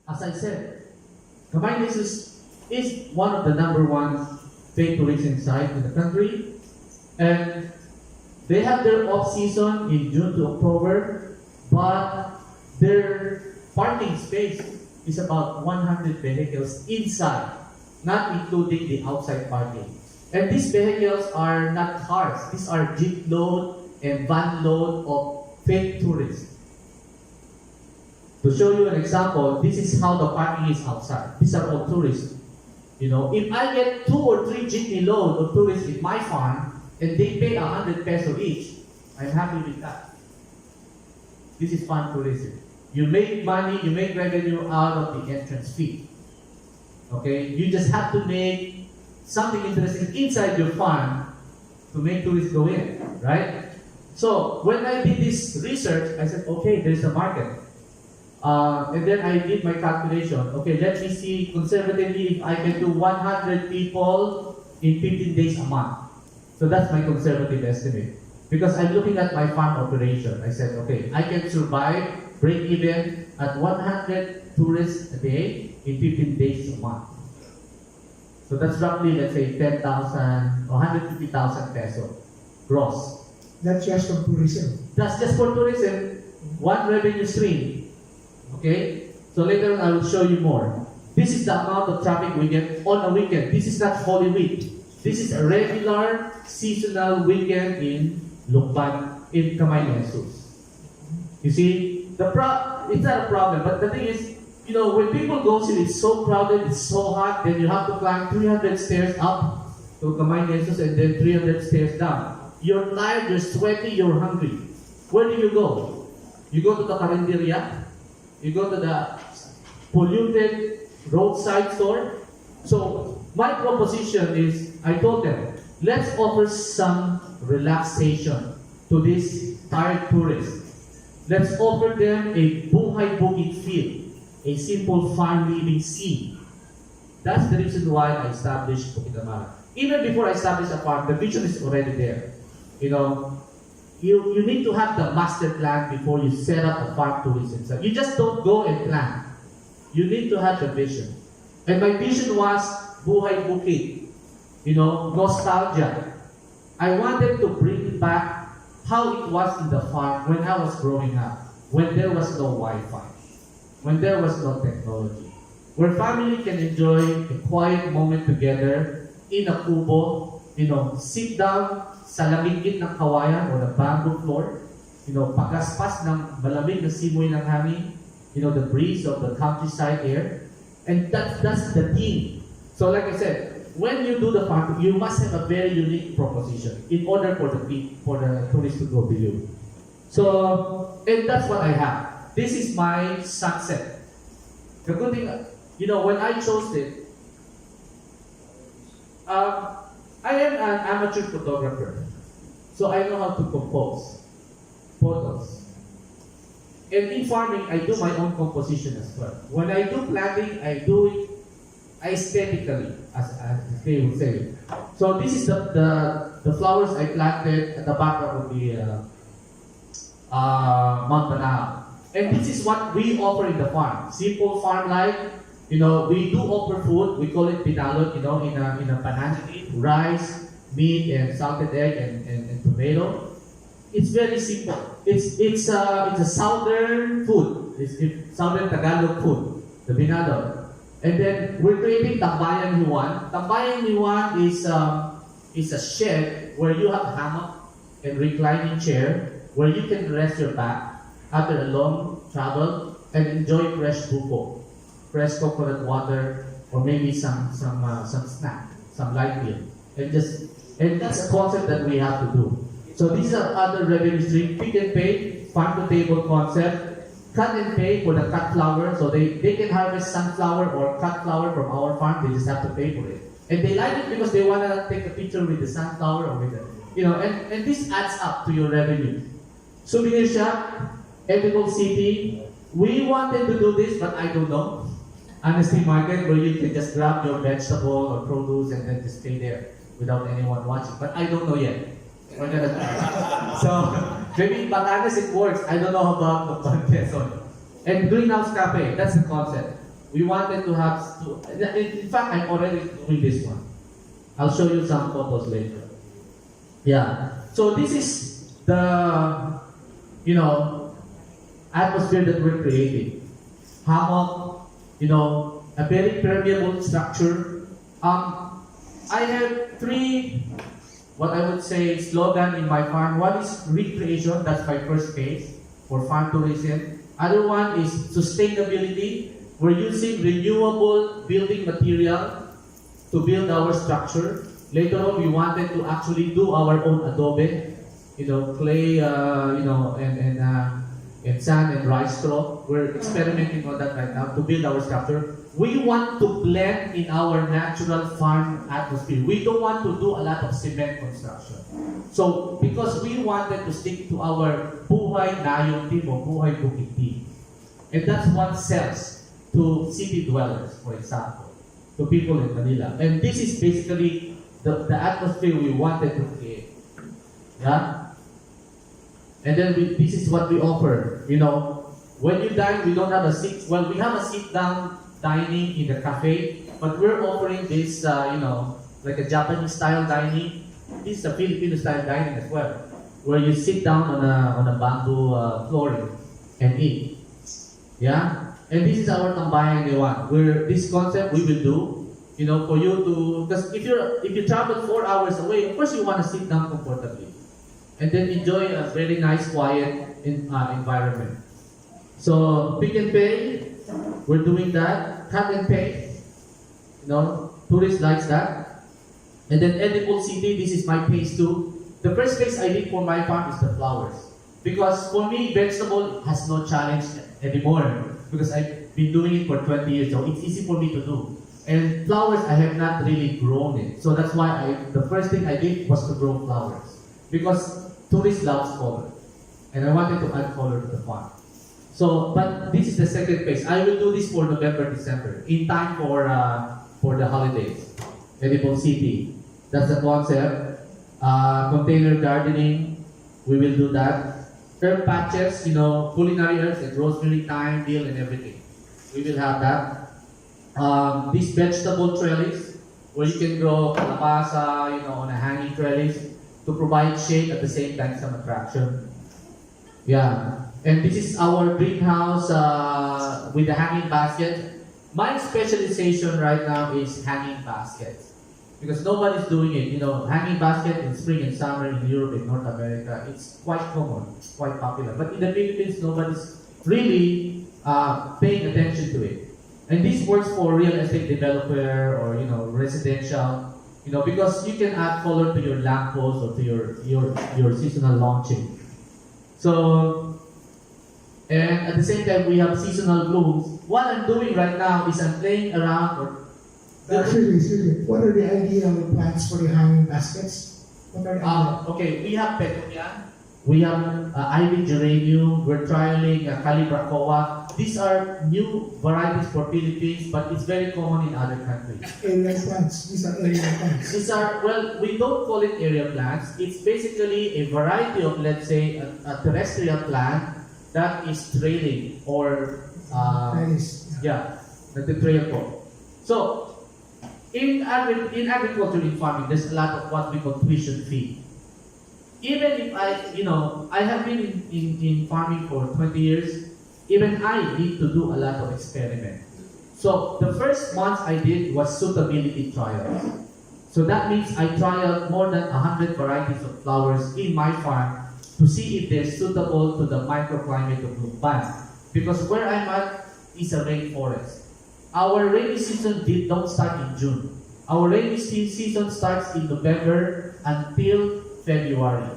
As I said, Caballes is one of the number one faith tourism site in the country, and they have their off season in June to October, but their parking space is about 100 vehicles inside, not including the outside parking. And these vehicles are not cars; these are jeep load and van load of faith tourists. To show you an example, this is how the parking is outside. These are all tourists. If I get 2 or 3 jeepney load of tourists in my farm and they pay 100 peso each, I'm happy with that. This is farm tourism. You make money, you make revenue out of the entrance fee. Okay? You just have to make something interesting inside your farm to make tourists go in, right? So when I did this research, I said, okay, there's a market. And then I did my calculation. Okay, let me see conservatively if I can do 100 people in 15 days a month. So that's my conservative estimate. Because I'm looking at my farm operation. I said, okay, I can survive, break even at 100 tourists a day in 15 days a month. So that's roughly, let's say, 10,000 or 150,000 peso gross. That's just for tourism. That's just for tourism. One revenue stream. Okay? So later on I will show you more. This is the amount of traffic we get on a weekend. This is not Holy Week. This is a regular seasonal weekend in Lukban, in Caballes. You see, it's not a problem, but the thing is, when people go see it's so crowded, it's so hot, then you have to climb 300 stairs up to Caballes and then 300 stairs down. You're tired, you're sweaty, you're hungry. Where do you go? You go to the carinderia? You go to the polluted roadside store. So my proposition is, I told them, let's offer some relaxation to these tired tourists. Let's offer them a buhay bukid feel, a simple farm living scene. That's the reason why I established Bukid Amara. Even before I established a farm, the vision is already there. You need to have the master plan before you set up a farm tourism. So you just don't go and plan. You need to have the vision. And my vision was buhay bukid. Nostalgia. I wanted to bring back how it was in the farm when I was growing up, when there was no Wi-Fi, when there was no technology, where family can enjoy a quiet moment together in a kubo, sit down sa lamigit ng kawayan or the bamboo floor, pagaspas ng malamig na simoy ng hangin, the breeze of the countryside air, and that's the theme. So like I said, when you do the farm, you must have a very unique proposition in order for the tourists to go to you. So, and that's what I have. This is my sunset. The good thing, when I chose it, I am an amateur photographer, so I know how to compose photos. And in farming, I do my own composition as well. When I do planting, I do it aesthetically, as they would say. So this is the flowers I planted at the background of the Mount Banao. And this is what we offer in the farm. Simple farm life. We do offer food. We call it pinalot, in a banana leaf, rice, meat, and salted egg and tomato. It's very simple. It's a southern food. It's southern Tagalog food, the pinalot. And then we're creating Tambayan Hiwan. Tambayan Hiwan is a shed where you have a hammock and reclining chair where you can rest your back after a long travel and enjoy fresh buko, fresh coconut water, or maybe some snack, some light meal, and that's the concept that we have to do. So these are other revenue streams: pick and pay, farm to table concept, cut and pay for the cut flower. So they can harvest sunflower or cut flower from our farm. They just have to pay for it, and they like it because they want to take a picture with the sunflower or with the, and this adds up to your revenue. Souvenir shop, edible city. We wanted to do this, but I don't know. Honesty market where you can just grab your vegetable or produce and then just stay there without anyone watching. But I don't know yet. We're gonna try. So maybe in Batangas it works. I don't know about the Quezon. And greenhouse cafe, that's the concept. We wanted to have, in fact, I'm already doing this one. I'll show you some photos later. Yeah. So this is the, atmosphere that we're creating. Hammock, a very permeable structure. I have three, what I would say, slogan in my farm. One is recreation, that's my first phase for farm tourism. Other one is sustainability. We're using renewable building material to build our structure. Later on, we wanted to actually do our own adobe, clay, and sand and rice straw. We're experimenting on that right now to build our structure. We want to blend in our natural farm atmosphere. We don't want to do a lot of cement construction. So, because we wanted to stick to our buhay nayon team or buhay bukid team. And that's what sells to city dwellers, for example, to people in Manila. And this is basically the atmosphere we wanted to create. Yeah? And then this is what we offer. When you dine, we don't have a seat. Well, we have a sit-down dining in the cafe, but we're offering this, like a Japanese-style dining. This is a Filipino-style dining as well, where you sit down on a bamboo flooring and eat. Yeah, and this is our tambayan they want. This concept we will do, for you to, because if you travel 4 hours away, of course you want to sit down comfortably, and then enjoy a very nice, quiet environment. So pick and pay, we're doing that. Cut and pay, tourists likes that. And then edible city, this is my phase 2. The first phase I did for my farm is the flowers. Because for me, vegetable has no challenge anymore. Because I've been doing it for 20 years, so it's easy for me to do. And flowers, I have not really grown it. So that's why the first thing I did was to grow flowers. Because tourists love color. And I wanted to add color to the farm. So, but this is the second phase. I will do this for November, December, in time for the holidays. Edible city, that's the concept. Container gardening, we will do that. Herb patches, culinary herbs and rosemary, thyme, dill, and everything. We will have that. This vegetable trellis, where you can grow kalabasa, on a hanging trellis to provide shade at the same time some attraction. Yeah. And this is our greenhouse with the hanging basket. My specialization right now is hanging baskets. Because nobody's doing it. Hanging basket in spring and summer in Europe and North America, it's quite common, quite popular. But in the Philippines, nobody's really paying attention to it. And this works for real estate developer or residential, because you can add color to your lamppost or to your seasonal launching. So, and at the same time, we have seasonal blooms. What I'm doing right now is I'm playing around. Actually, what are the ideal plants for the hanging baskets? What are the okay, we have petunia, we have ivy geranium, we're trialing calibrachoa. These are new varieties for Philippines, but it's very common in other countries. area plants? These are area plants. These are, well, we don't call it area plants. It's basically a variety of, let's say, a terrestrial plant that is trailing or, the trail crop. So, in agriculture, in farming, there's a lot of what we call tuition fee. Even if I have been in farming for 20 years, even I need to do a lot of experiment. So the first month I did was suitability trials. So that means I trialed more than 100 varieties of flowers in my farm to see if they're suitable to the microclimate of Lumban. Because where I'm at is a rainforest. Our rainy season don't start in June. Our rainy season starts in November until February.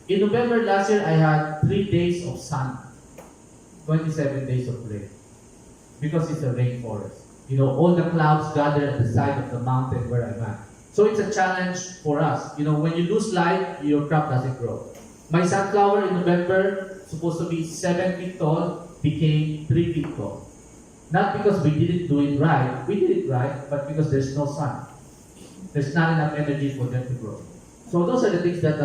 In November last year, I had 3 days of sun, 27 days of rain. Because it's a rainforest. All the clouds gather at the side of the mountain where I'm at. So it's a challenge for us. When you lose light, your crop doesn't grow. My sunflower in November, supposed to be 7 feet tall, became 3 feet tall. Not because we didn't do it right, we did it right, but because there's no sun. There's not enough energy for them to grow. So those are the things that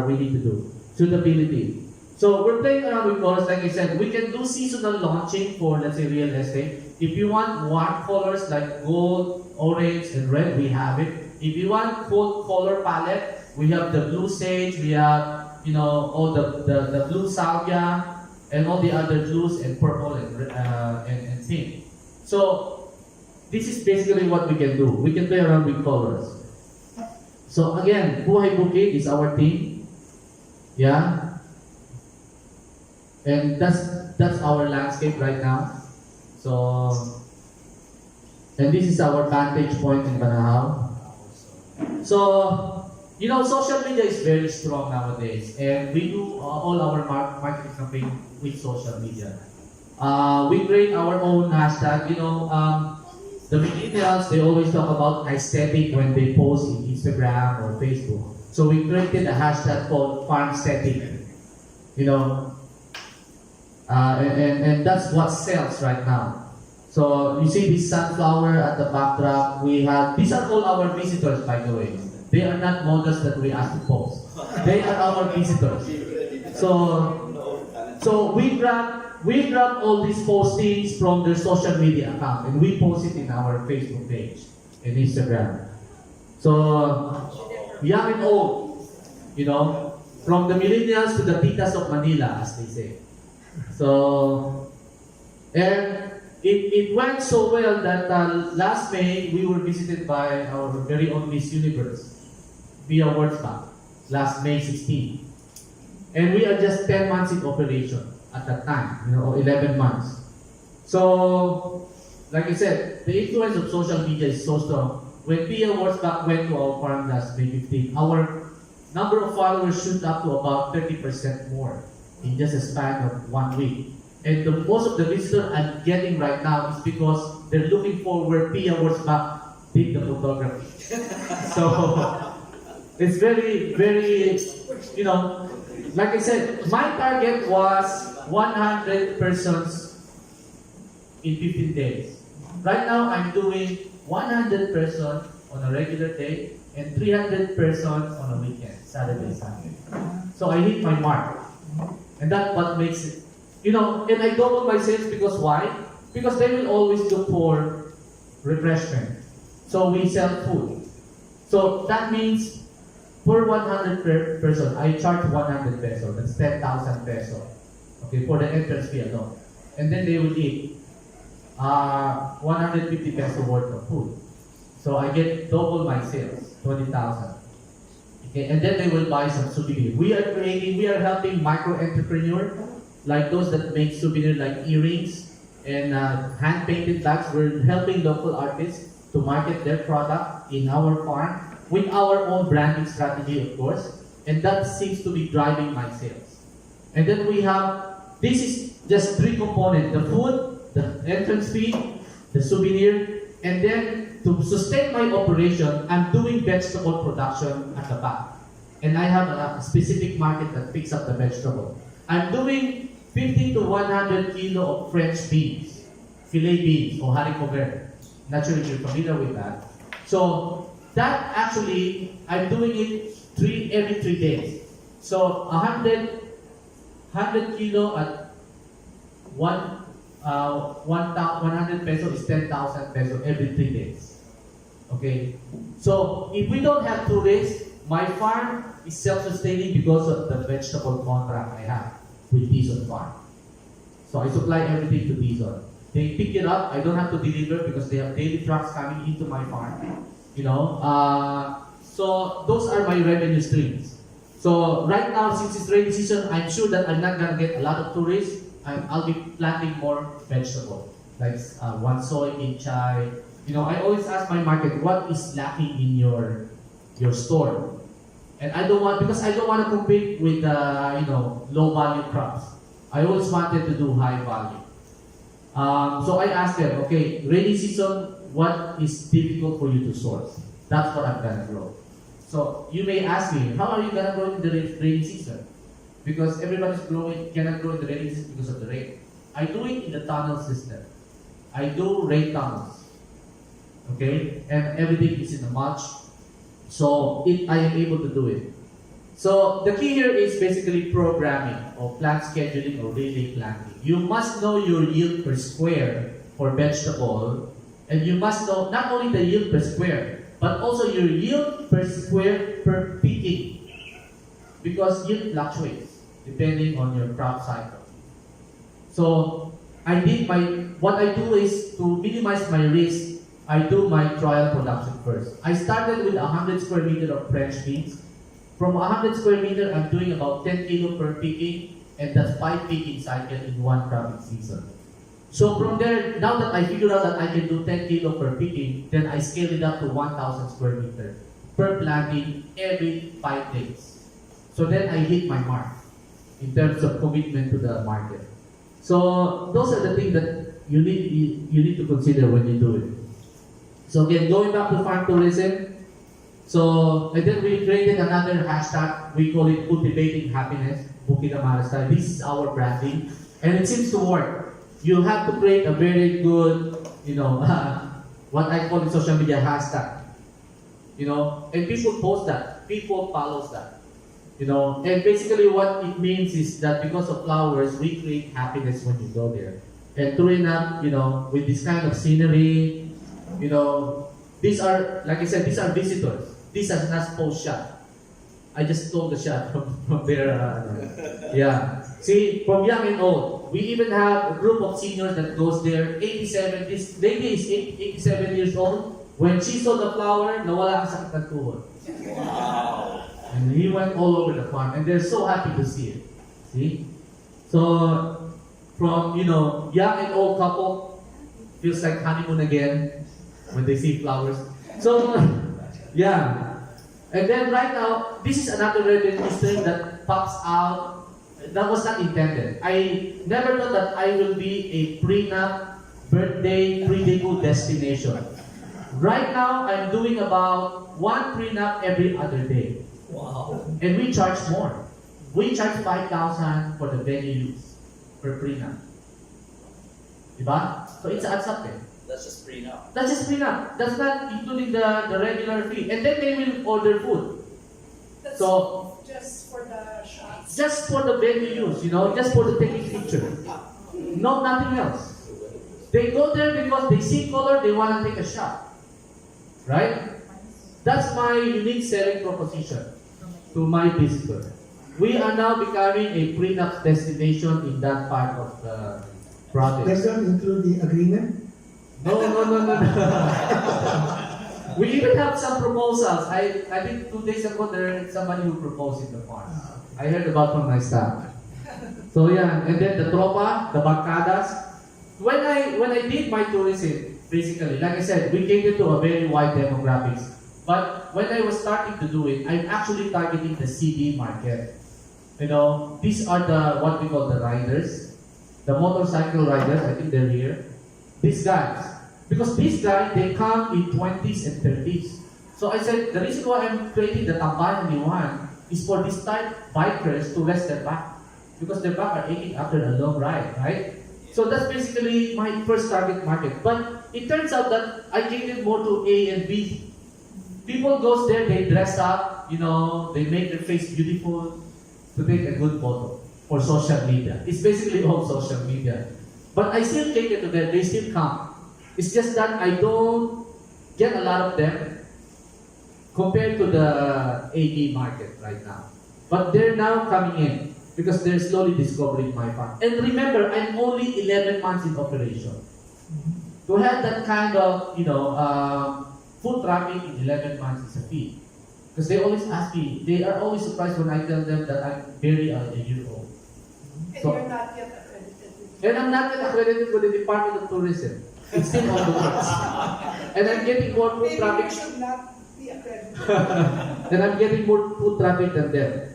we need to do. Suitability. So we're playing around with colors, like I said, we can do seasonal launching for, let's say, real estate. If you want warm colors like gold, orange, and red, we have it. If you want cold color palette, we have the blue sage, we have, all the blue salvia, and all the other blues and purple and pink. So this is basically what we can do. We can play around with colors. So again, Buhay Bukid is our team. Yeah. And that's our landscape right now. So, and this is our vantage point in Banahaw. So, social media is very strong nowadays, and we do all our marketing campaign with social media. We create our own hashtag. The millennials, they always talk about aesthetic when they post in Instagram or Facebook. So we created a hashtag called Farmstatic. And that's what sells right now. So you see this sunflower at the backdrop. These are all our visitors, by the way. They are not models that we ask to post. They are our visitors. So we grab all these postings from their social media account and we post it in our Facebook page and Instagram. So young and old, from the millennials to the titas of Manila, as they say. So, and it went so well that last May we were visited by our very own Miss Universe via Wordsback last May 16. And we are just 10 months in operation at that time, or 11 months. So, like I said, the influence of social media is so strong. When Pia Wordsback went to our farm last May 15, our number of followers shoot up to about 30% more in just a span of 1 week. And most of the visitors I'm getting right now is because they're looking for where Pia Wordsback did the photography. So it's very, very, like I said, my target was 100 persons in 15 days. Right now I'm doing 100 persons on a regular day and 300 persons on a weekend, Saturday, Sunday. So I hit my mark. And that's what makes it, and I double my sales because why? Because they will always look for refreshment. So we sell food. So that means for 100 person, I charge 100 pesos. That's 10,000 pesos. Okay, for the entrance fee alone. And then they will eat 150 pesos worth of food. So I get double my sales, 20,000. Okay, and then they will buy some souvenir. We are helping micro-entrepreneur, like those that make souvenir like earrings and hand-painted bags. We're helping local artists to market their product in our farm with our own branding strategy, of course. And that seems to be driving my sales. And then we have, this is just 3 components: the food, the entrance fee, the souvenir, and then to sustain my operation, I'm doing vegetable production at the back. And I have a specific market that picks up the vegetable. I'm doing 50 to 100 kilo of French beans, filet beans, or haricot verde. Not sure if you're familiar with that. So that actually, I'm doing it every 3 days. So 100 kilo at 100 pesos is 10,000 pesos every 3 days. Okay, so if we don't have tourists, my farm is self-sustaining because of the vegetable contract I have with Dizon Farm. So I supply everything to Dizon. They pick it up. I don't have to deliver because they have daily trucks coming into my farm. So those are my revenue streams. So right now, since it's rainy season, I'm sure that I'm not gonna get a lot of tourists. I'll be planting more vegetable, like one soybean chai. I always ask my market, what is lacking in your store? And I don't want to compete with low value crops. I always wanted to do high value. So I asked them, okay, rainy season, what is difficult for you to source? That's what I'm gonna grow. So you may ask me, how are you gonna grow in the rainy season? Because everybody's cannot grow in the rainy season because of the rain. I do it in the tunnel system. I do rain tunnels. Okay, and everything is in the mulch, so I am able to do it. So the key here is basically programming or plant scheduling or relay planting. You must know your yield per square for vegetable, and you must know not only the yield per square, but also your yield per square per picking, because yield fluctuates depending on your crop cycle. So what I do is to minimize my risk, I do my trial production first. I started with 100 square meter of French beans. From 100 square meter, I'm doing about 10 kilo per picking, and that's 5 picking cycle in one cropping season. So from there, now that I figured out that I can do 10 kilo per picking, then I scale it up to 1,000 square meter per planting every 5 days. So then I hit my mark in terms of commitment to the market. So those are the things that you need to consider when you do it. So again, going back to farm tourism, and then we created another hashtag, we call it cultivating happiness, Bukidamara style. This is our branding, and it seems to work. You have to create a very good, what I call in social media hashtag, and people post that, people follow that, and basically what it means is that because of flowers, we create happiness when you go there. And true enough, with this kind of scenery, these are, like I said, these are visitors. This is not post shot. I just stole the shot from there. Yeah. See, from young and old, we even have a group of seniors that goes there. 87, this lady is 87 years old. When she saw the flower, nawala ang sakit ng tuhod. Wow. And he went all over the farm, and they're so happy to see it. See? So, from, young and old couple, feels like honeymoon again when they see flowers. So, yeah. And then right now, this is another revenue stream that pops out. That was not intended. I never thought that I will be a prenup birthday pre-debut destination. Right now, I'm doing about one prenup every other day. Wow. And we charge more. We charge 5,000 for the venue use per prenup. Diba? So it's adds up there. That's just prenup. That's just prenup. That's not including the regular fee. And then they will order food. That's So just for the shots. just for the venue use, just for the taking picture. No, nothing else. They go there because they see color, they want to take a shot. Right? That's my unique selling proposition to my visitor. We are now becoming a prenup destination in that part of the project. Does that include the agreement? No. We even have some proposals. I think 2 days ago there's somebody who proposed in the farm. I heard about from my staff. So yeah, and then the tropa, the barcadas. When I did my tourism, basically, like I said, we cater to a very wide demographics. But when I was starting to do it, I'm actually targeting the CD market. These are what we call the riders, the motorcycle riders. I think they're here. These guys, because these guys, they come in 20s and 30s. So I said, the reason why I'm creating the Tambayan one is for these type bikers to rest their back. Because their back are aching after a long ride, right? So that's basically my first target market. But it turns out that I catered more to A and B. People goes there, they dress up, they make their face beautiful to take a good photo for social media. It's basically all social media. But I still cater to them, they still come. It's just that I don't get a lot of them compared to the AB market right now. But they're now coming in because they're slowly discovering my farm. And remember, I'm only 11 months in operation. To have that kind of, food traffic in 11 months is a feat. Because they always ask me, they are always surprised when I tell them that I'm barely a year old. And So, you're not yet accredited. and I'm not yet accredited with the Department of Tourism. It's still on the works. And I'm getting more food Maybe you traffic. should not be accredited. And I'm getting more food traffic than them.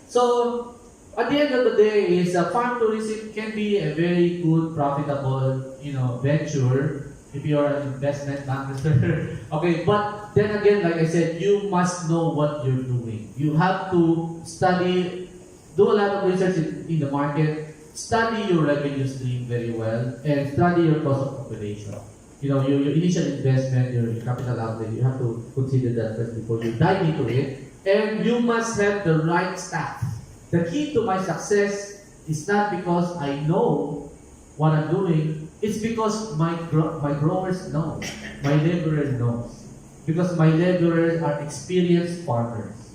So, at the end of the day, farm tourism can be a very good, profitable, venture if you are an investment banker. Okay, but then again, like I said, you must know what you're doing. You have to study, do a lot of research in the market, study your revenue stream very well, and study your cost of operation. Your initial investment, your capital outlay, you have to consider that first before you dive into it. And you must have the right staff. The key to my success is not because I know what I'm doing, It's because my growers know, my laborers knows. Because my laborers are experienced farmers.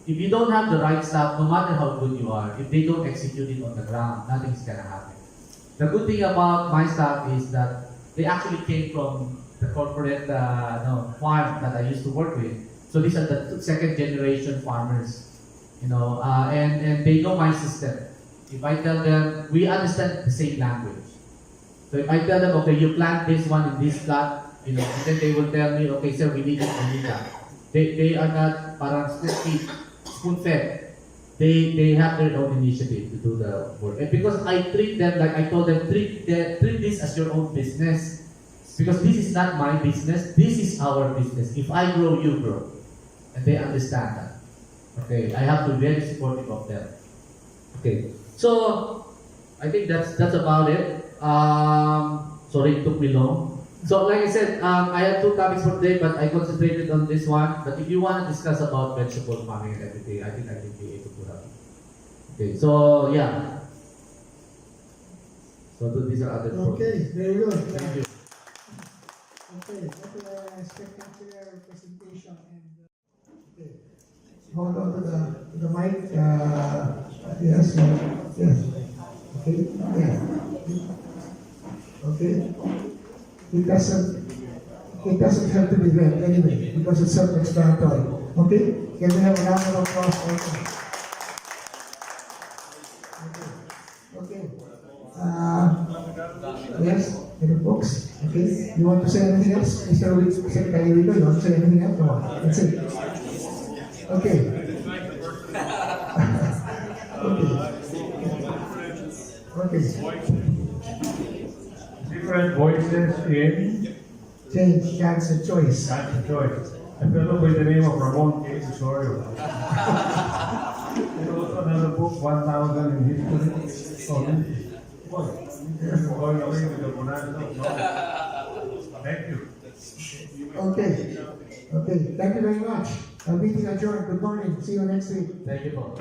If you don't have the right stuff, no matter how good you are, if they don't execute it on the ground, nothing's gonna happen. The good thing about my staff is that they actually came from the corporate farm that I used to work with. So these are the second generation farmers, and they know my system. If I tell them, we understand the same language. So if I tell them, okay, you plant this one in this plot, and then they will tell me, okay, sir, we need it, we need that. They are not parang spoon-fed. They have their own initiative to do the work. And because I treat them like I told them, treat this as your own business. Because this is not my business, this is our business. If I grow, you grow. And they understand that. Okay, I have to be very supportive of them. Okay, so I think that's about it. Sorry, it took me long. So like I said, I have 2 topics for today, but I concentrated on this one. But if you want to discuss about vegetable farming and everything, I think I can be able to help. Okay, so yeah. So these are other programs. Okay, very good. Thank you. Okay, what a spectacular presentation. And okay, hold on to the mic. Yes, yes. Okay, yeah. Okay. It doesn't have to be read anyway because it's self-explanatory. Okay, can we have a round of applause also? Okay. Yes, any books? Okay. You want to say anything else? Mr. Secretary Rico, you want to say anything else? Come on, that's it. Okay. Okay. Different voices in Change, chance, and choice. God's choice. A fellow by the name of Ramon K. Osorio. And also another book, 1000 in History. Going away with the Bonanza. No. Thank you. Okay. Okay. Thank you very much. Meeting adjourned. Good morning. See you next week. Thank you both.